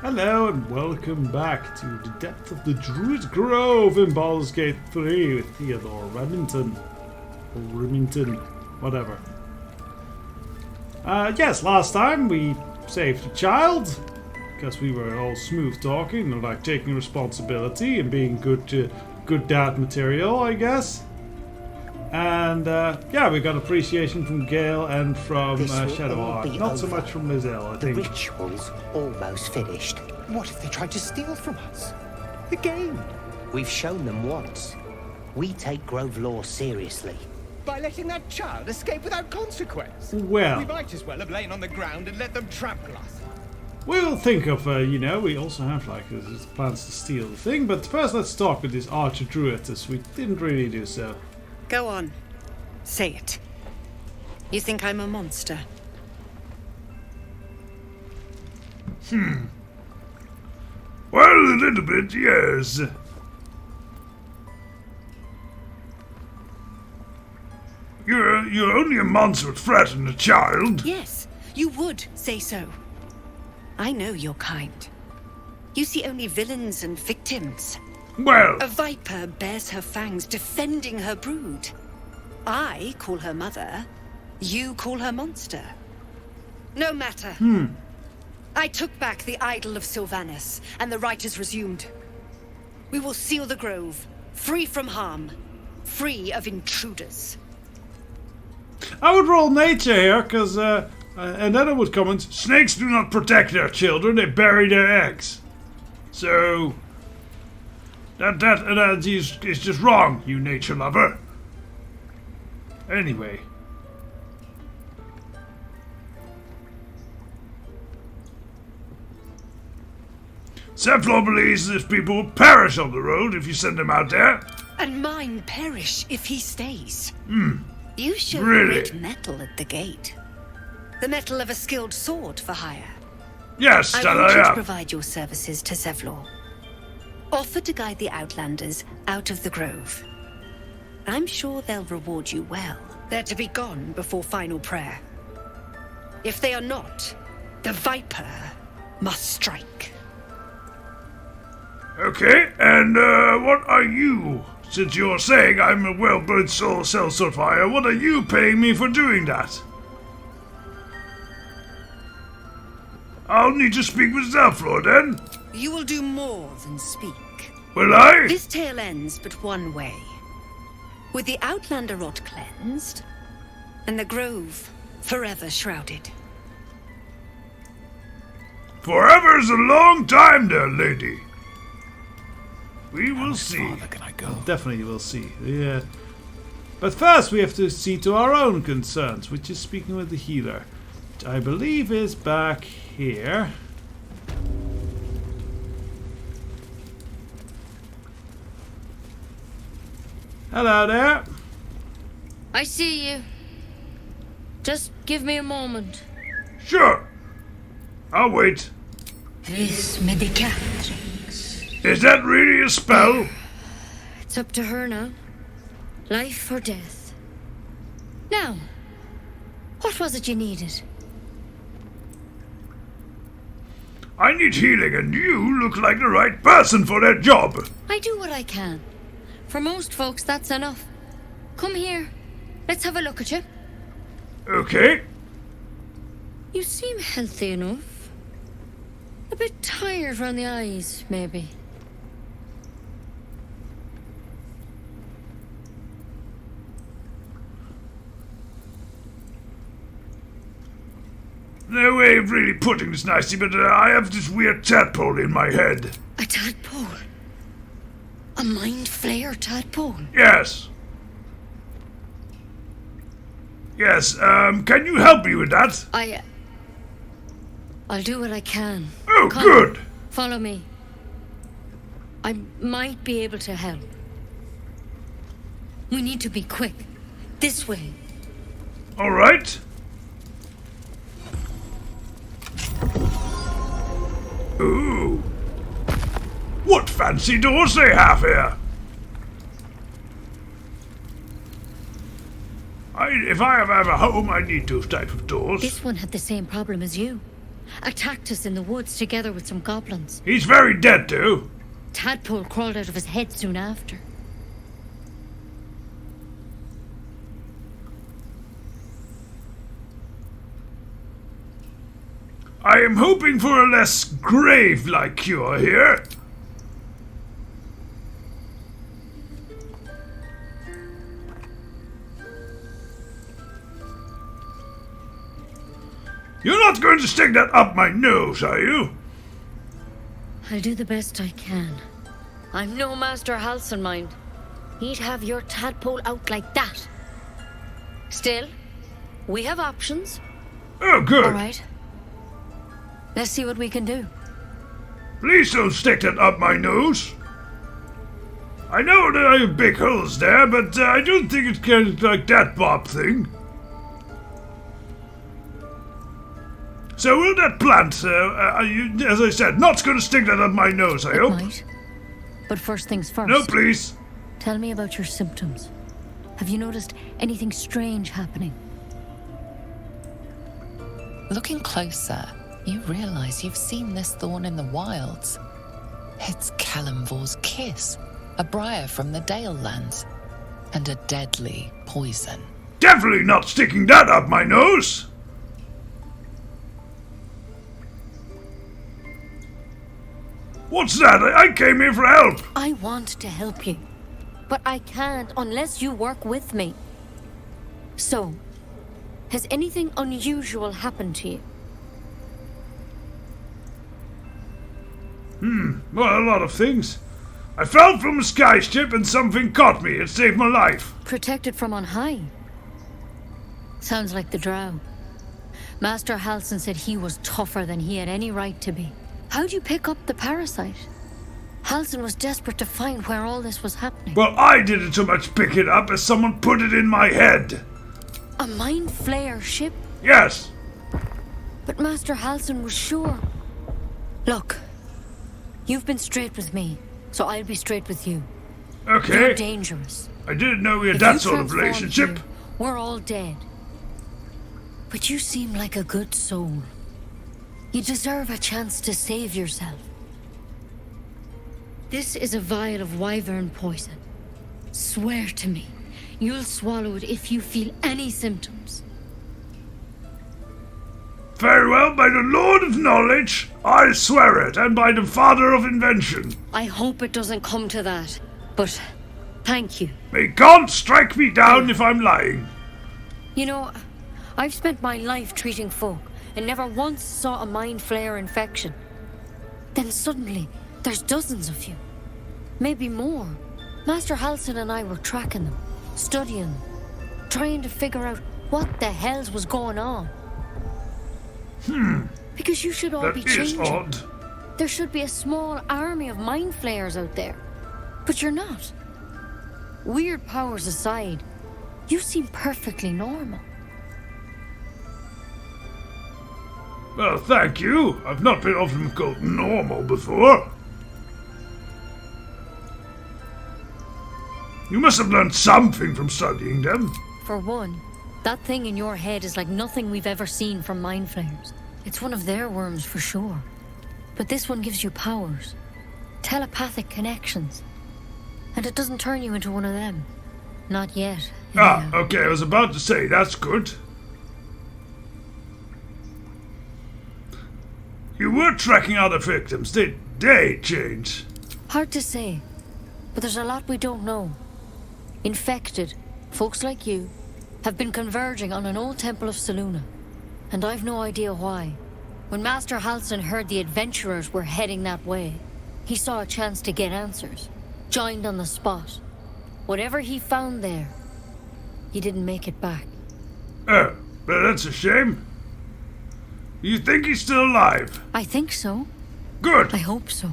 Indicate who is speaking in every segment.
Speaker 1: Hello and welcome back to the depth of the Druid Grove in Baldur's Gate 3 with Theodor Remington. Or Remington, whatever. Yes, last time we saved a child. Because we were all smooth talking and like taking responsibility and being good dad material, I guess. And yeah, we got appreciation from Gale and from Shadowheart. Not so much from Lizelle, I think.
Speaker 2: The ritual's almost finished. What if they tried to steal from us? Again? We've shown them once. We take Grove law seriously.
Speaker 3: By letting that child escape without consequence?
Speaker 1: Well,
Speaker 3: We might as well have lain on the ground and let them trample us.
Speaker 1: we'll think of, we also have plans to steal the thing. But first let's talk with this Archer Druidess. We didn't really do so.
Speaker 4: Go on. Say it. You think I'm a monster?
Speaker 1: Well, a little bit, yes. You're only a monster would threaten a child.
Speaker 4: Yes, you would say so. I know your kind. You see only villains and victims.
Speaker 1: Well,
Speaker 4: A viper bears her fangs defending her brood. I call her mother. You call her monster. No matter. I took back the idol of Sylvanus, and the rite is resumed. We will seal the grove, free from harm, free of intruders.
Speaker 1: I would roll nature here, because, and then I would comment, snakes do not protect their children, they bury their eggs. So, that analogy is just wrong, you nature lover. Anyway. Cephalor believes that people will perish on the road if you send them out there.
Speaker 4: And mine perish if he stays. You show
Speaker 1: Really?
Speaker 4: red metal at the gate. The metal of a skilled sword for hire.
Speaker 1: Yes,
Speaker 4: I
Speaker 1: that
Speaker 4: want you
Speaker 1: I
Speaker 4: to
Speaker 1: am.
Speaker 4: provide your services to Zevlor. Offer to guide the Outlanders out of the grove. I'm sure they'll reward you well. They're to be gone before final prayer. If they are not, the Viper must strike.
Speaker 1: Okay, and what are you? Since you're saying I'm a well-bred soul self-fire, what are you paying me for doing that? I'll need to speak with Zephalor then.
Speaker 4: You will do more than speak.
Speaker 1: Will I?
Speaker 4: This tale ends but one way. With the Outlander rot cleansed, and the grove forever shrouded.
Speaker 1: Forever's a long time there, lady. We will see.
Speaker 2: Farther can I go?
Speaker 1: Definitely will see. Yeah. But first we have to see to our own concerns, which is speaking with the healer. Which I believe is back here. Hello there.
Speaker 5: I see you. Just give me a moment.
Speaker 1: Sure. I'll wait.
Speaker 5: Vis medicatrix.
Speaker 1: Is that really a spell?
Speaker 5: It's up to her now. Life or death. Now, what was it you needed?
Speaker 1: I need healing and you look like the right person for that job.
Speaker 5: I do what I can. For most folks, that's enough. Come here. Let's have a look at you.
Speaker 1: Okay.
Speaker 5: You seem healthy enough. A bit tired round the eyes, maybe.
Speaker 1: No way of really putting this nicely, but I have this weird tadpole in my head.
Speaker 5: A tadpole? A mind flayer tadpole?
Speaker 1: Yes. Yes, can you help me with that?
Speaker 5: I'll do what I can.
Speaker 1: Oh,
Speaker 5: Come,
Speaker 1: good.
Speaker 5: Follow me. I might be able to help. We need to be quick. This way.
Speaker 1: All right. Ooh. What fancy doors they have here. If I ever have a home, I need those type of doors.
Speaker 5: This one had the same problem as you. attacked us in the woods together with some goblins.
Speaker 1: He's very dead too.
Speaker 5: Tadpole crawled out of his head soon after.
Speaker 1: I am hoping for a less grave-like cure here. You're not going to stick that up my nose, are you?
Speaker 5: I'll do the best I can. I'm no Master Halsin, mind. He'd have your tadpole out like that. Still, we have options.
Speaker 1: Oh, good.
Speaker 4: All right. Let's see what we can do.
Speaker 1: Please don't stick that up my nose. I know that I have big holes there, but I don't think it's kind of like that Bob thing. So will that plant, as I said, not going to stick that up my nose, I hope?
Speaker 4: Might. But first things first.
Speaker 1: No, please.
Speaker 4: Tell me about your symptoms. Have you noticed anything strange happening?
Speaker 6: Looking closer, you realize you've seen this thorn in the wilds. It's Kalimvor's kiss, a briar from the Dale lands, and a deadly poison.
Speaker 1: Definitely not sticking that up my nose. What's that? I came here for help.
Speaker 5: I want to help you, but I can't unless you work with me. So, has anything unusual happened to you?
Speaker 1: Well, a lot of things. I fell from a skyship and something caught me. It saved my life.
Speaker 5: Protected from on high? Sounds like the drow. Master Halsin said he was tougher than he had any right to be. How'd you pick up the parasite? Halsin was desperate to find where all this was happening.
Speaker 1: Well, I didn't so much pick it up as someone put it in my head.
Speaker 5: A mind flayer ship?
Speaker 1: Yes.
Speaker 5: But Master Halsin was sure. Look, you've been straight with me, so I'll be straight with you.
Speaker 1: Okay.
Speaker 5: You're dangerous.
Speaker 1: I didn't know we had
Speaker 5: If
Speaker 1: that
Speaker 5: you
Speaker 1: sort of
Speaker 5: transform
Speaker 1: relationship.
Speaker 5: here, we're all dead. But you seem like a good soul. You deserve a chance to save yourself. This is a vial of wyvern poison. Swear to me, you'll swallow it if you feel any symptoms.
Speaker 1: Very well, by the Lord of Knowledge, I swear it, and by the Father of Invention.
Speaker 5: I hope it doesn't come to that, but thank you.
Speaker 1: May God strike me down if I'm lying.
Speaker 5: You know, I've spent my life treating folk and never once saw a mind flayer infection. Then suddenly, there's dozens of you. Maybe more. Master Halsin and I were tracking them, studying them, trying to figure out what the hells was going on. Because you should all be
Speaker 1: That is
Speaker 5: changing.
Speaker 1: odd.
Speaker 5: There should be a small army of mind flayers out there. But you're not. Weird powers aside, you seem perfectly normal.
Speaker 1: Well, thank you. I've not been often called normal before. You must have learned something from studying them.
Speaker 5: For one, that thing in your head is like nothing we've ever seen from mind flayers. It's one of their worms for sure. But this one gives you powers. Telepathic connections. And it doesn't turn you into one of them. Not yet.
Speaker 1: Ah,
Speaker 5: anyhow.
Speaker 1: okay, I was about to say, that's good. You were tracking other victims. Did they change?
Speaker 5: Hard to say. But there's a lot we don't know. Infected, folks like you, have been converging on an old temple of Selûne. And I've no idea why. When Master Halsin heard the adventurers were heading that way, he saw a chance to get answers. Joined on the spot. Whatever he found there, he didn't make it back.
Speaker 1: Oh, but that's a shame. You think he's still alive?
Speaker 5: I think so.
Speaker 1: Good.
Speaker 5: I hope so.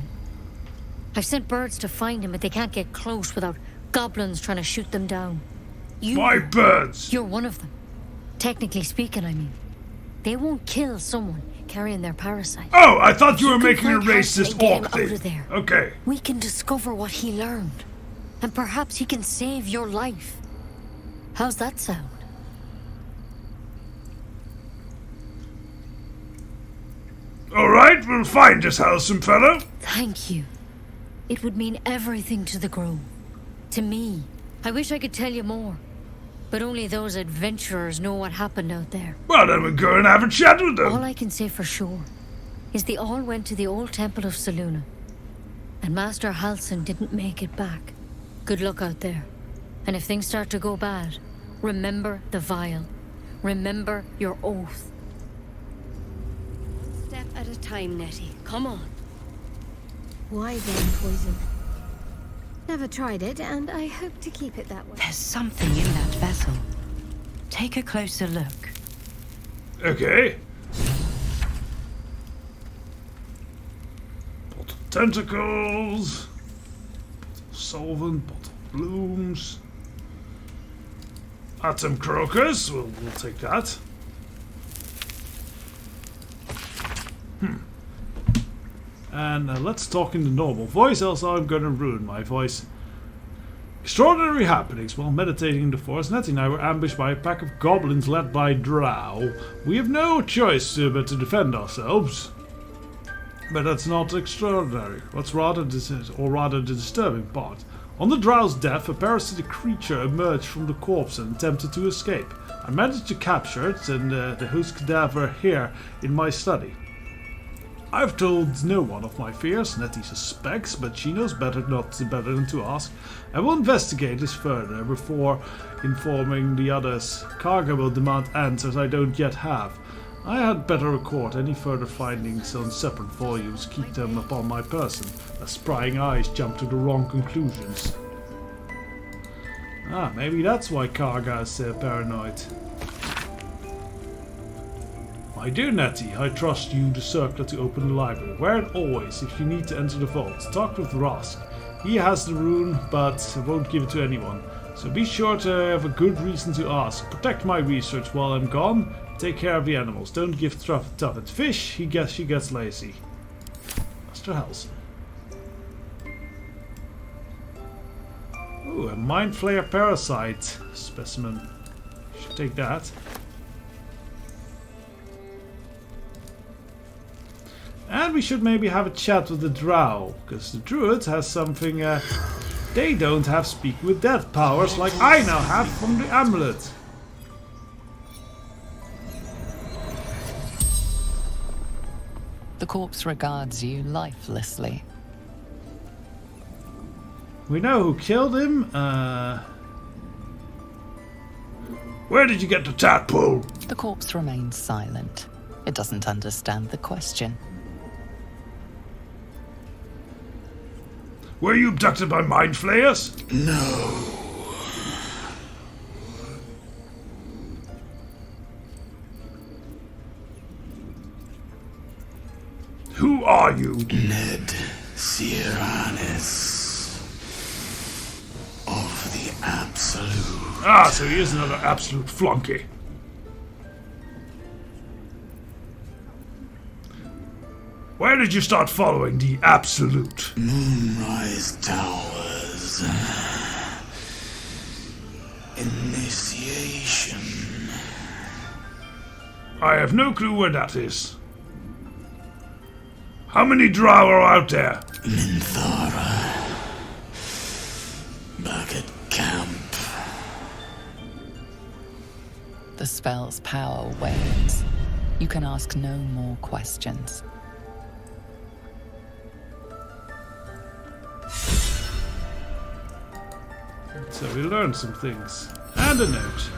Speaker 5: I've sent birds to find him, but they can't get close without goblins trying to shoot them down.
Speaker 1: Why birds?
Speaker 5: You're one of them. Technically speaking, I mean. They won't kill someone carrying their parasite.
Speaker 1: Oh, I thought you were
Speaker 5: can
Speaker 1: making a
Speaker 5: find
Speaker 1: racist
Speaker 5: Halsin and get him
Speaker 1: orc
Speaker 5: out
Speaker 1: thing.
Speaker 5: of there.
Speaker 1: Okay.
Speaker 5: We can discover what he learned. And perhaps he can save your life. How's that sound?
Speaker 1: Alright, we'll find this handsome fellow.
Speaker 5: Thank you. It would mean everything to the Grove. To me. I wish I could tell you more. But only those adventurers know what happened out there.
Speaker 1: Well, then we'll go and have a chat with them.
Speaker 5: All I can say for sure is they all went to the old temple of Selûne. And Master Halsin didn't make it back. Good luck out there. And if things start to go bad, remember the vial. Remember your oath.
Speaker 4: Step at a time, Nettie. Come on.
Speaker 7: Why then poison? Never tried it, and I hope to keep it that way.
Speaker 4: There's something in that vessel. Take a closer look.
Speaker 1: Okay. Bottle tentacles. Bottle solvent. Bottle blooms. Atom crocus. We'll take that. And let's talk in the normal voice, else I'm gonna ruin my voice. Extraordinary happenings. While meditating in the forest, Nettie and I were ambushed by a pack of goblins led by Drow. We have no choice but to defend ourselves. But that's not extraordinary. What's rather the disturbing part. On the Drow's death, a parasitic creature emerged from the corpse and attempted to escape. I managed to capture it and whose cadaver here in my study. I've told no one of my fears. Nettie suspects, but she knows better than to ask. I will investigate this further before informing the others. Karga will demand answers I don't yet have. I had better record any further findings on separate volumes, keep them upon my person, lest prying eyes jump to the wrong conclusions. Ah, maybe that's why Karga is paranoid. My dear Nettie, I trust you the circlet to open the library. Where and always, if you need to enter the vault, talk with Rask. He has the rune, but won't give it to anyone. So be sure to have a good reason to ask. Protect my research while I'm gone. Take care of the animals. Don't give Tuffet fish. She gets lazy. Master Halsin. Ooh, a Mind Flayer parasite specimen. Should take that. And we should maybe have a chat with the Drow, because the druids has something they don't have speak with dead powers like I now have from the amulet.
Speaker 6: The corpse regards you lifelessly.
Speaker 1: We know who killed him. Where did you get the tadpole?
Speaker 6: The corpse remains silent. It doesn't understand the question.
Speaker 1: Were you abducted by mind flayers?
Speaker 8: No.
Speaker 1: Who are you?
Speaker 8: Ned Cyranis of the Absolute.
Speaker 1: Ah, so he is another absolute flunky. Where did you start following the Absolute?
Speaker 8: Moonrise Towers. Initiation.
Speaker 1: I have no clue where that is. How many Drow are out there?
Speaker 8: Minthara. Back at camp.
Speaker 6: The spell's power wanes. You can ask no more questions.
Speaker 1: So we learned some things. And a note.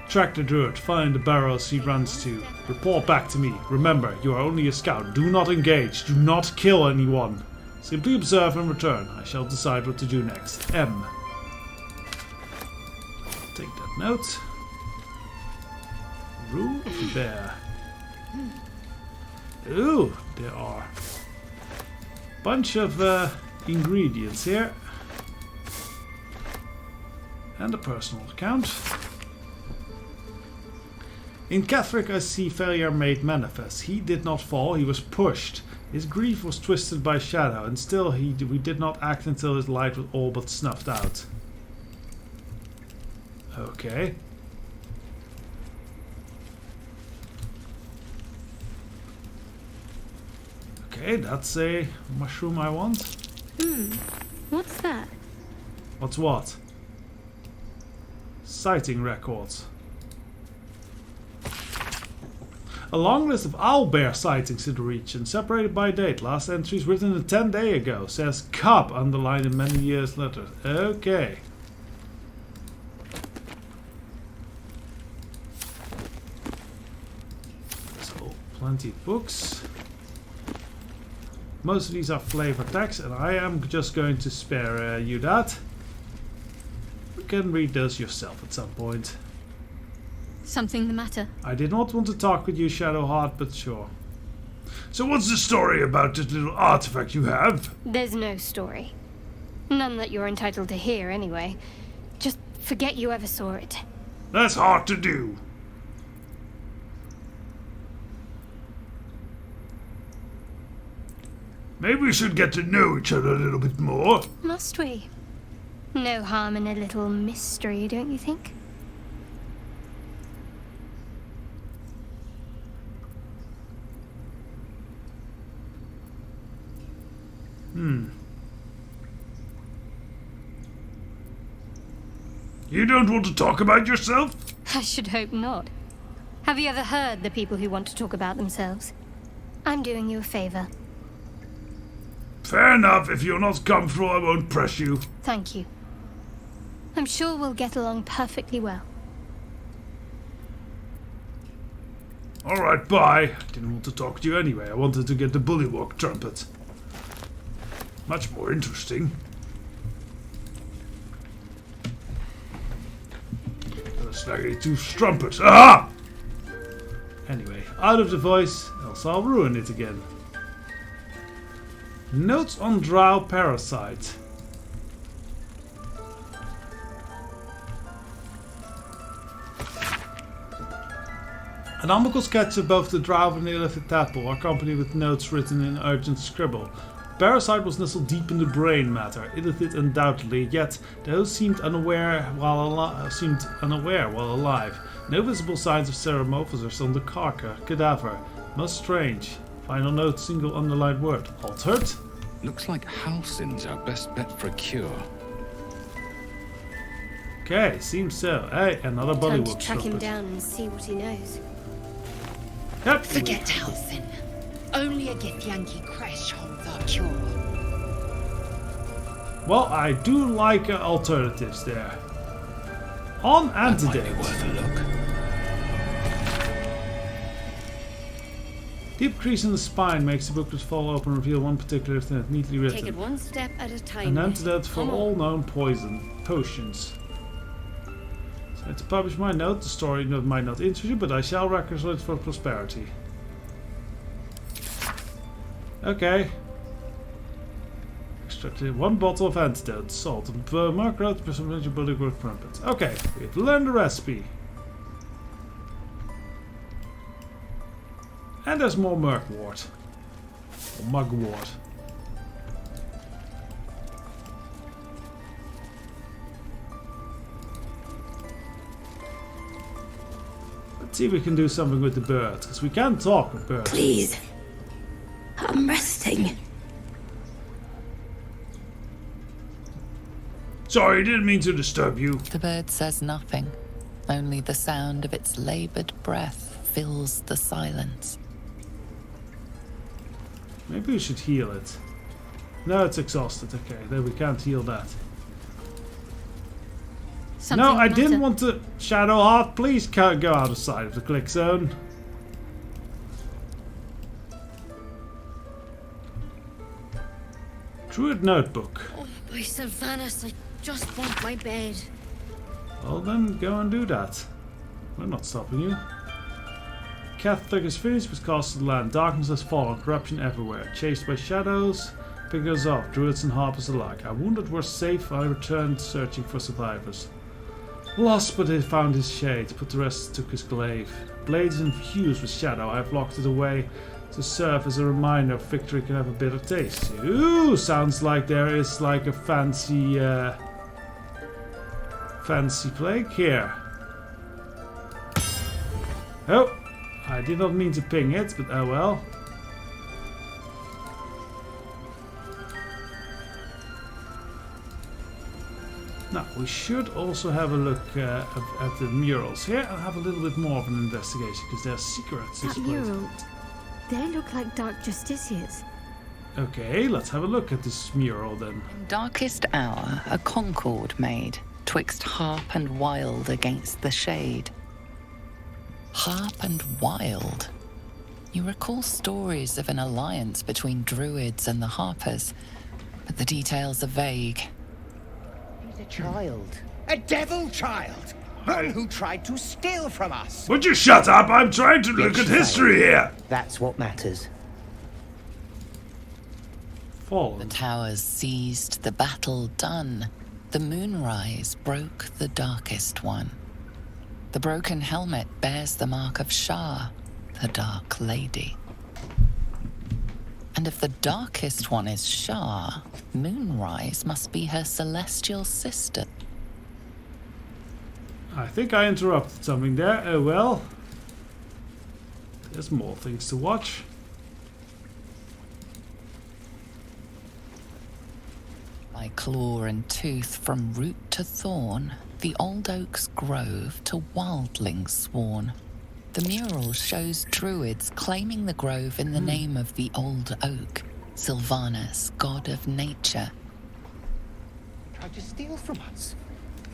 Speaker 1: Track the druid, find the barrels he runs to. Report back to me. Remember, you are only a scout. Do not engage. Do not kill anyone. Simply observe and return. I shall decide what to do next. M. Take that note. Rule of the bear. Ooh, there are a bunch of ingredients here. And a personal account. In Catherick I see failure made manifest. He did not fall, he was pushed. His grief was twisted by shadow, and still we did not act until his light was all but snuffed out. Okay. Okay, that's a mushroom I want.
Speaker 7: What's that?
Speaker 1: What's what? Sighting records. A long list of owlbear sightings in the region, separated by date. Last entries written 10 days ago. Says cub underlined in many years later. Okay. So, plenty of books. Most of these are flavor text, and I am just going to spare you that. You can read those yourself at some point.
Speaker 7: Something the matter?
Speaker 1: I did not want to talk with you, Shadowheart, but sure. So what's the story about this little artifact you have?
Speaker 7: There's no story. None that you're entitled to hear, anyway. Just forget you ever saw it.
Speaker 1: That's hard to do. Maybe we should get to know each other a little bit more.
Speaker 7: Must we? No harm in a little mystery, don't you think?
Speaker 1: You don't want to talk about yourself?
Speaker 7: I should hope not. Have you ever heard the people who want to talk about themselves? I'm doing you a favor.
Speaker 1: Fair enough. If you're not comfortable, I won't press you.
Speaker 7: Thank you. I'm sure we'll get along perfectly well.
Speaker 1: Alright, bye. I didn't want to talk to you anyway. I wanted to get the bullywog trumpet. Much more interesting. There's like two strumpets. Ah! Anyway, out of the voice, else I'll ruin it again. Notes on drow parasite. An amicable sketch of both the drow and the illithid tadpole, accompanied with notes written in urgent scribble. The parasite was nestled deep in the brain matter, illithid undoubtedly, yet those seemed unaware while alive. No visible signs of ceramorphosis on the cadaver. Most strange. Final note, single underlined word. Altered?
Speaker 9: Looks like Halsin's our best bet for a cure.
Speaker 1: Okay, seems so. Hey, another
Speaker 7: Time
Speaker 1: bullywog
Speaker 7: to track him
Speaker 1: trumpet.
Speaker 7: down and see what he knows.
Speaker 1: Yep.
Speaker 4: Forget Halsin. Only a Githyanki Kresh holds our cure.
Speaker 1: Well, I do like alternatives there. On
Speaker 8: Might be
Speaker 1: antidote.
Speaker 8: worth a look.
Speaker 1: Deep crease in the spine makes the booklet fall open and reveal one particular thing neatly written.
Speaker 4: Take it one step at a time.
Speaker 1: An antidote for
Speaker 4: Come on.
Speaker 1: all known potions. So to publish my note, the story might not interest you, but I shall record it for prosperity. Okay. Extracted one bottle of antidote, salt, and mark out percentage of bullywog trumpet. Okay, we've learned the recipe. And there's more mugwort. Or mugwort. Let's see if we can do something with the birds, because we can talk with birds.
Speaker 10: Please. I'm resting.
Speaker 1: Sorry, didn't mean to disturb you.
Speaker 6: The bird says nothing. Only the sound of its labored breath fills the silence.
Speaker 1: Maybe we should heal it. No, it's exhausted. Okay, then we can't heal that.
Speaker 7: Something
Speaker 1: No, I
Speaker 7: the
Speaker 1: didn't
Speaker 7: matter?
Speaker 1: want to. Shadowheart, please go outside of the click zone. Druid notebook.
Speaker 7: Oh, by Sylvanas, I just want my bed.
Speaker 1: Well then, go and do that. We're not stopping you. Catholic is finished with Castle Land. Darkness has fallen, corruption everywhere. Chased by shadows, picking us off, druids and harpers alike. Our wounded were safe, I returned searching for survivors. Lost, but they found his shade, but the rest took his glaive. Blade is infused with shadow, I have locked it away to serve as a reminder of victory can have a bitter taste. Ooh, sounds like there is like a fancy plague here. Oh, I did not mean to ping it, but oh well. Now, we should also have a look at the murals here and have a little bit more of an investigation, because there are secrets
Speaker 7: That
Speaker 1: displayed.
Speaker 7: mural, they look like Dark Justiciars.
Speaker 1: Okay, let's have a look at this mural then.
Speaker 6: In darkest hour, a concord made, twixt harp and wild against the shade. Harp and wild. You recall stories of an alliance between druids and the harpers, but the details are vague.
Speaker 2: He's a child.
Speaker 3: A devil child! One who tried to steal from us!
Speaker 1: Would you shut up? I'm trying to look at history here!
Speaker 2: That's what matters.
Speaker 1: Fallen.
Speaker 6: The towers seized, the battle done. The moonrise broke the darkest one. The broken helmet bears the mark of Shah, the Dark Lady. And if the darkest one is Shah, Moonrise must be her celestial sister.
Speaker 1: I think I interrupted something there. Oh well. There's more things to watch.
Speaker 6: By claw and tooth from root to thorn, the old oak's grove to wildlings sworn. The mural shows druids claiming the grove in the name of the old oak, Sylvanus, god of nature.
Speaker 2: They tried to steal from us.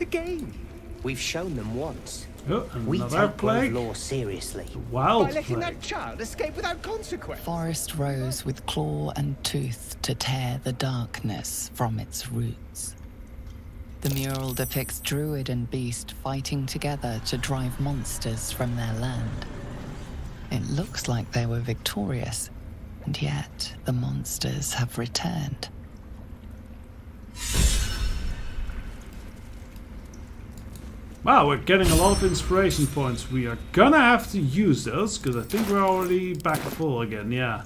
Speaker 2: Again. We've shown them once.
Speaker 1: Oh,
Speaker 2: We
Speaker 1: another
Speaker 2: take
Speaker 1: plague.
Speaker 2: grove law seriously.
Speaker 1: Wild
Speaker 3: By letting
Speaker 1: plague.
Speaker 3: that child escape without consequence.
Speaker 6: Forest rose with claw and tooth to tear the darkness from its roots. The mural depicts druid and beast fighting together to drive monsters from their land. It looks like they were victorious, and yet the monsters have returned.
Speaker 1: Wow, we're getting a lot of inspiration points. We are gonna have to use those, because I think we're already back full again, yeah.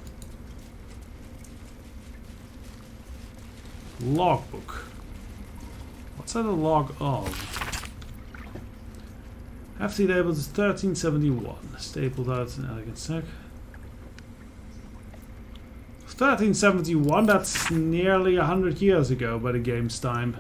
Speaker 1: Logbook. What's that a log of? Hefty labels is 1371. Stapled out in elegant sec. 1371, that's nearly 100 years ago by the game's time.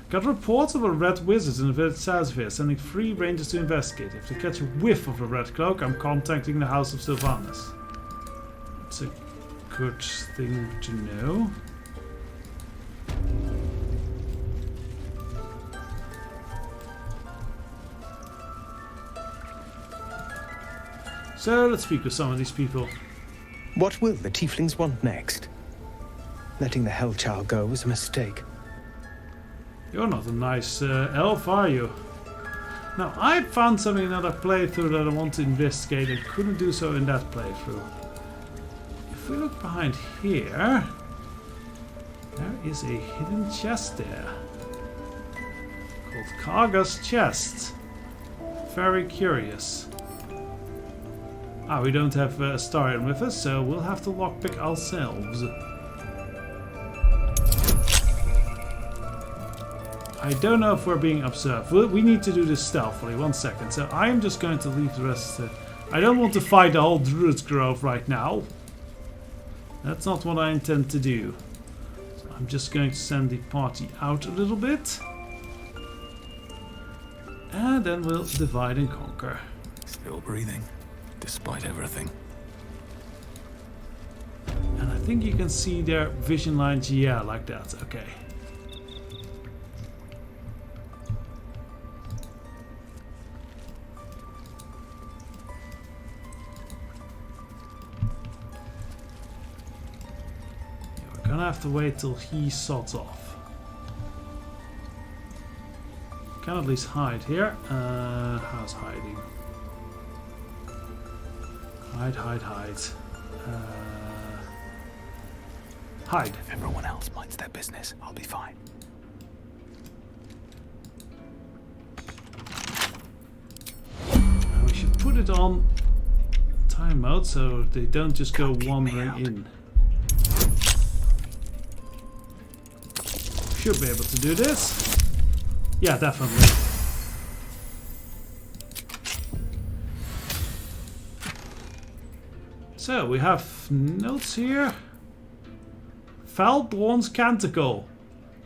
Speaker 1: Got reports of a red wizard in the village south of here, sending 3 rangers to investigate. If they catch a whiff of a red cloak, I'm contacting the House of Sylvanus. It's a good thing to know. So let's speak with some of these people.
Speaker 11: What will the tieflings want next? Letting the Hellchild go was a mistake.
Speaker 1: You're not a nice elf, are you? Now, I found something in another playthrough that I want to investigate and couldn't do so in that playthrough. If we look behind here, there is a hidden chest there. Called Karga's Chest. Very curious. Ah, we don't have Astarion with us, so we'll have to lockpick ourselves. I don't know if we're being observed. We need to do this stealthily. 1 second. So I am just going to leave the rest. I don't want to fight the whole Druids Grove right now. That's not what I intend to do. So I'm just going to send the party out a little bit. And then we'll divide and conquer.
Speaker 9: Still breathing, despite everything.
Speaker 1: And I think you can see their vision lines. Yeah, like that. Okay. We're gonna have to wait till he sots off. Can at least hide here. How's hiding? Hide. Hide.
Speaker 11: If everyone else minds their business, I'll be fine.
Speaker 1: We should put it on timeout so they don't just go wandering in. Should be able to do this. Yeah, definitely. So we have notes here. Falborn's Canticle.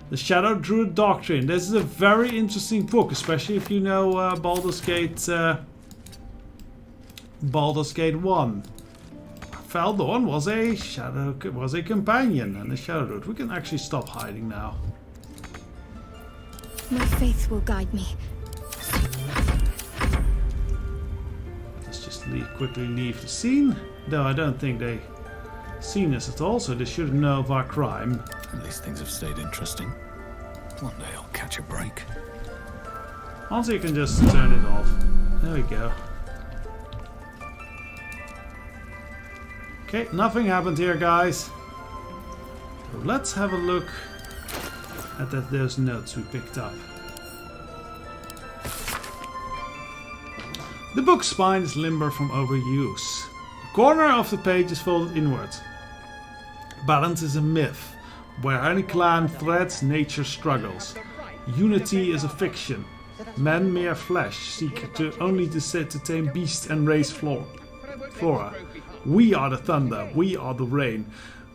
Speaker 1: The Shadow Druid Doctrine. This is a very interesting book, especially if you know Baldur's Gate 1. Baldur was a companion and a Shadow Druid. We can actually stop hiding now.
Speaker 7: My faith will guide me.
Speaker 1: Let's just quickly leave the scene. Though I don't think they seen us at all, so they should know of our crime.
Speaker 9: At least things have stayed interesting. One day I'll catch a break.
Speaker 1: Also, you can just turn it off. There we go. Okay, nothing happened here, guys. So let's have a look at those notes we picked up. The book's spine is limber from overuse. The corner of the page is folded inwards. Balance is a myth. Where any clan threads, nature struggles. Unity is a fiction. Men mere flesh seek only to tame beasts and raise flora. We are the thunder, we are the rain.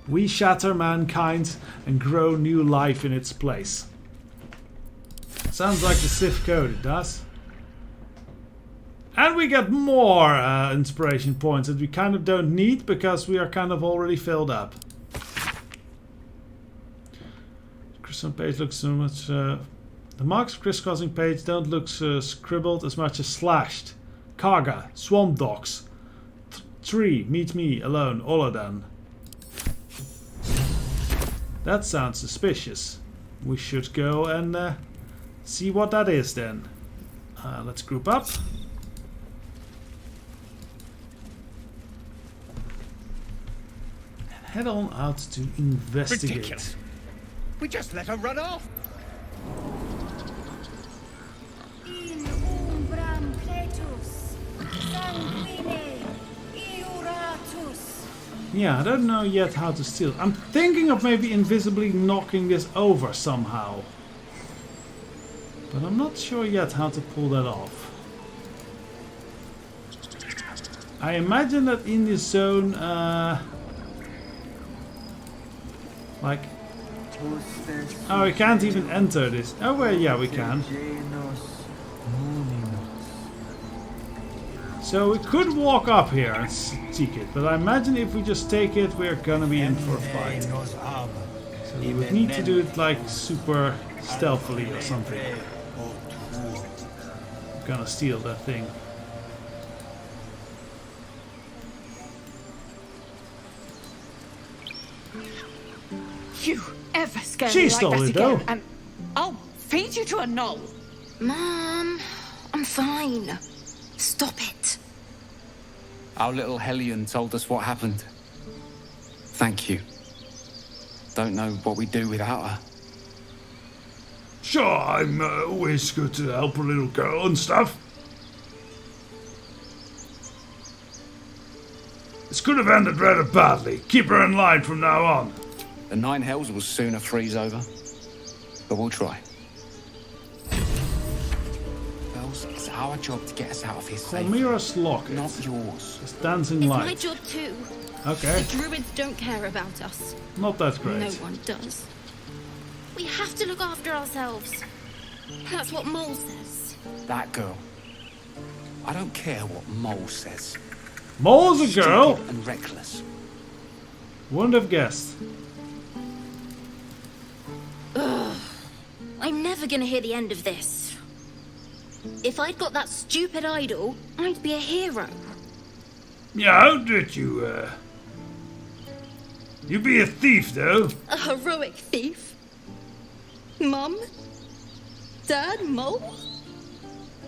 Speaker 1: We shatter mankind and grow new life in its place. Sounds like the Sith code, it does. And we get more inspiration points that we kind of don't need because we are kind of already filled up. Crisscrossing page looks so much... the marks of crisscrossing page don't look scribbled as much as slashed. Karga, swamp dogs. Tree, meet me, alone, Oladan. That sounds suspicious. We should go and see what that is then. Let's group up. And head on out to investigate.
Speaker 3: Ridiculous. We just let her run off.
Speaker 10: In umbram pletus, sanguine, iuratus.
Speaker 1: Yeah, I don't know yet how to steal. I'm thinking of maybe invisibly knocking this over somehow. But I'm not sure yet how to pull that off. I imagine that in this zone, like... Oh, we can't even enter this. Oh, well, yeah, we can. So we could walk up here and seek it, but I imagine if we just take it, we're gonna be in for a fight. So we would need to do it like super stealthily or something. I'm gonna steal that thing.
Speaker 12: You ever scare
Speaker 1: She
Speaker 12: me
Speaker 1: stole
Speaker 12: like that
Speaker 1: it, though.
Speaker 12: again, and I'll feed you to a knoll.
Speaker 10: Mom, I'm fine. Stop it.
Speaker 13: Our little Hellion told us what happened. Thank you. Don't know what we'd do without her.
Speaker 1: Sure, I'm always good to help a little girl and stuff. This could have ended rather badly. Keep her in line from now on.
Speaker 13: The Nine Hells will sooner freeze over, but we'll try. Bells, it's our job to get us out of here safe.
Speaker 1: Cormira's Locket.
Speaker 13: Not yours.
Speaker 1: It's dancing
Speaker 10: It's
Speaker 1: light.
Speaker 10: my job too.
Speaker 1: Okay.
Speaker 10: The druids don't care about us.
Speaker 1: Not that great.
Speaker 10: No one does. We have to look after ourselves. That's what Mole says.
Speaker 13: That girl. I don't care what Mole says.
Speaker 1: Mole's a girl?
Speaker 13: Stupid and reckless.
Speaker 1: Wouldn't have guessed.
Speaker 10: Ugh. I'm never gonna hear the end of this. If I'd got that stupid idol, I'd be a hero.
Speaker 1: Yeah, how did you, You be a thief, though.
Speaker 10: A heroic thief? Mum? Dad? Mole?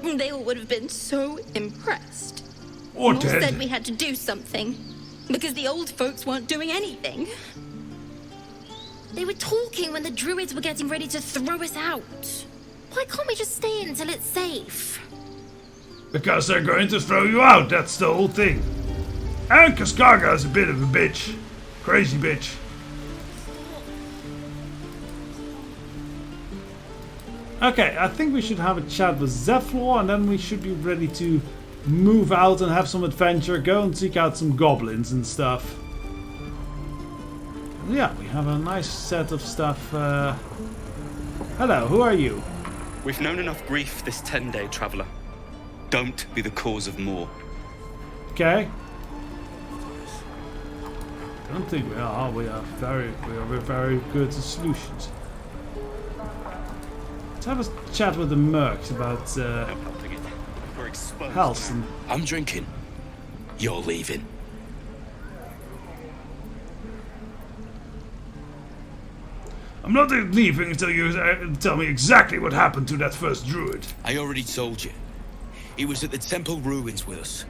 Speaker 10: They all would have been so impressed.
Speaker 1: Or
Speaker 10: Mole
Speaker 1: dead.
Speaker 10: said we had to do something, because the old folks weren't doing anything. They were talking when the druids were getting ready to throw us out. Why can't we just stay in until it's safe?
Speaker 1: Because they're going to throw you out, that's the whole thing. And Cascarga's a bit of a bitch. Crazy bitch. Okay, I think we should have a chat with Zephlor and then we should be ready to move out and have some adventure, go and seek out some goblins and stuff. Yeah, we have a nice set of stuff Hello, who are you?
Speaker 14: We've known enough grief this 10-day traveler. Don't be the cause of more.
Speaker 1: Okay. I don't think we are. We're very good at solutions. Let's have a chat with the mercs about health.
Speaker 8: I'm drinking. You're leaving.
Speaker 1: I'm not leaving until you tell me exactly what happened to that first druid.
Speaker 8: I already told you. He was at the temple ruins with us.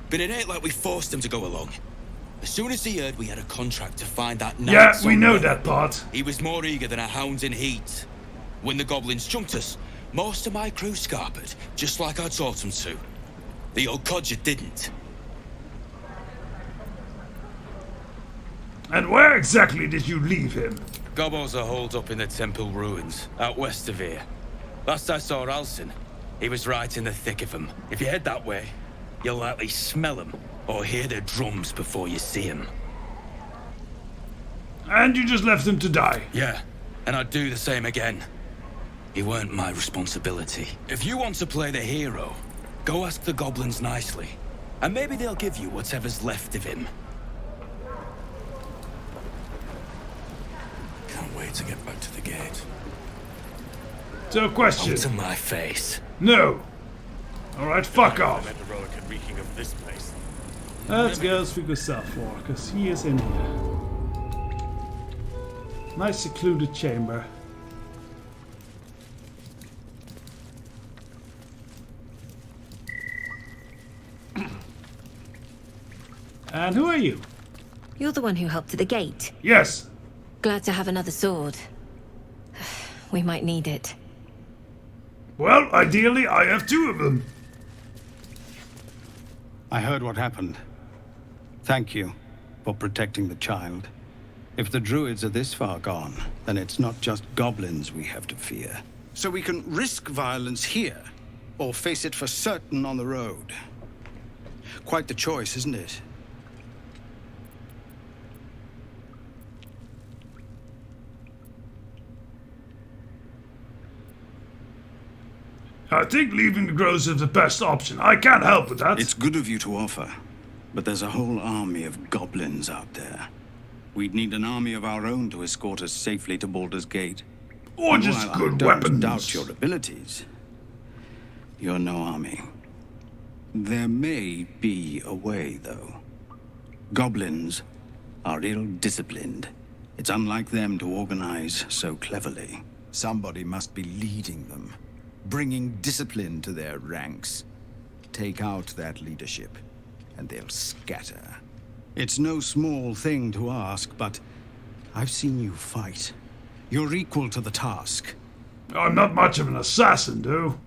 Speaker 8: But it ain't like we forced him to go along. As soon as he heard we had a contract to find that knight
Speaker 1: Yeah, we know
Speaker 8: somewhere,
Speaker 1: that part.
Speaker 8: he was more eager than a hound in heat. When the goblins jumped us, most of my crew scarpered, just like I taught them to. The old codger didn't.
Speaker 1: And where exactly did you leave him?
Speaker 8: Gobbles are holed up in the temple ruins, out west of here. Last I saw Alcin, he was right in the thick of them. If you head that way, you'll likely smell him, or hear their drums before you see him.
Speaker 1: And you just left him to die?
Speaker 8: Yeah, and I'd do the same again. He weren't my responsibility. If you want to play the hero, go ask the goblins nicely. And maybe they'll give you whatever's left of him. Can't wait to get back to the gate.
Speaker 1: So, question.
Speaker 8: To my face.
Speaker 1: No. Alright, fuck off.
Speaker 15: This place.
Speaker 1: Let's go speak with Self-War, because he is in here. Nice secluded chamber. And who are you?
Speaker 16: You're the one who helped at the gate.
Speaker 1: Yes.
Speaker 16: Glad to have another sword. We might need it.
Speaker 1: Well, ideally, I have two of them.
Speaker 17: I heard what happened. Thank you for protecting the child. If the druids are this far gone, then it's not just goblins we have to fear. So we can risk violence here, or face it for certain on the road. Quite the choice, isn't it?
Speaker 1: I think leaving the groves is the best option. I can't help with that.
Speaker 17: It's good of you to offer, but there's a whole army of goblins out there. We'd need an army of our own to escort us safely to Baldur's Gate.
Speaker 1: Or
Speaker 17: And
Speaker 1: just
Speaker 17: while
Speaker 1: good
Speaker 17: I don't
Speaker 1: weapons.
Speaker 17: doubt your abilities, you're no army. There may be a way, though. Goblins are ill-disciplined. It's unlike them to organize so cleverly.
Speaker 18: Somebody must be leading them, bringing discipline to their ranks. Take out that leadership, and they'll scatter.
Speaker 17: It's no small thing to ask, but I've seen you fight. You're equal to the task.
Speaker 1: I'm not much of an assassin, though.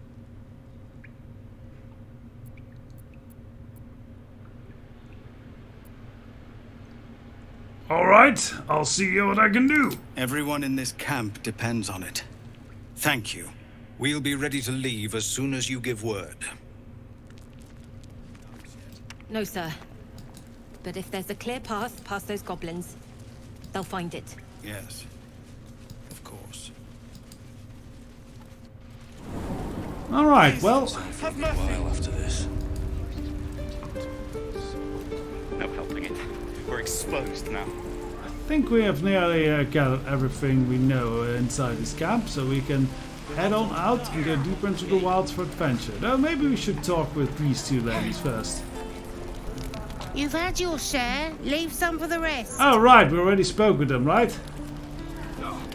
Speaker 1: Alright, I'll see what I can do.
Speaker 17: Everyone in this camp depends on it. Thank you. We'll be ready to leave as soon as you give word.
Speaker 16: No, sir. But if there's a clear path past those goblins, they'll find it.
Speaker 17: Yes, of course.
Speaker 1: Alright, well...
Speaker 14: Have mercy.
Speaker 8: While after this.
Speaker 14: No helping it. We're exposed now.
Speaker 1: I think we have nearly gathered everything we know inside this camp, so we can head on out and go deeper into the wilds for adventure. Though maybe we should talk with these two ladies first.
Speaker 19: You've had your share. Leave some for the rest.
Speaker 1: Oh right, we already spoke with them, right?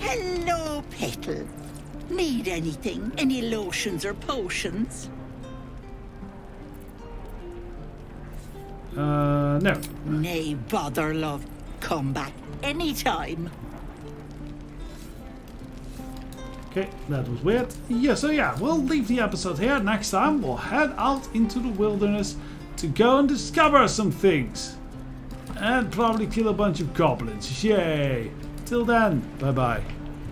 Speaker 20: Hello, Petal. Need anything? Any lotions or potions?
Speaker 1: No.
Speaker 20: Nay, bother, love. Come back anytime.
Speaker 1: Okay, that was weird. Yeah, so yeah, we'll leave the episode here. Next time, we'll head out into the wilderness to go and discover some things. And probably kill a bunch of goblins. Yay! Till then, bye-bye.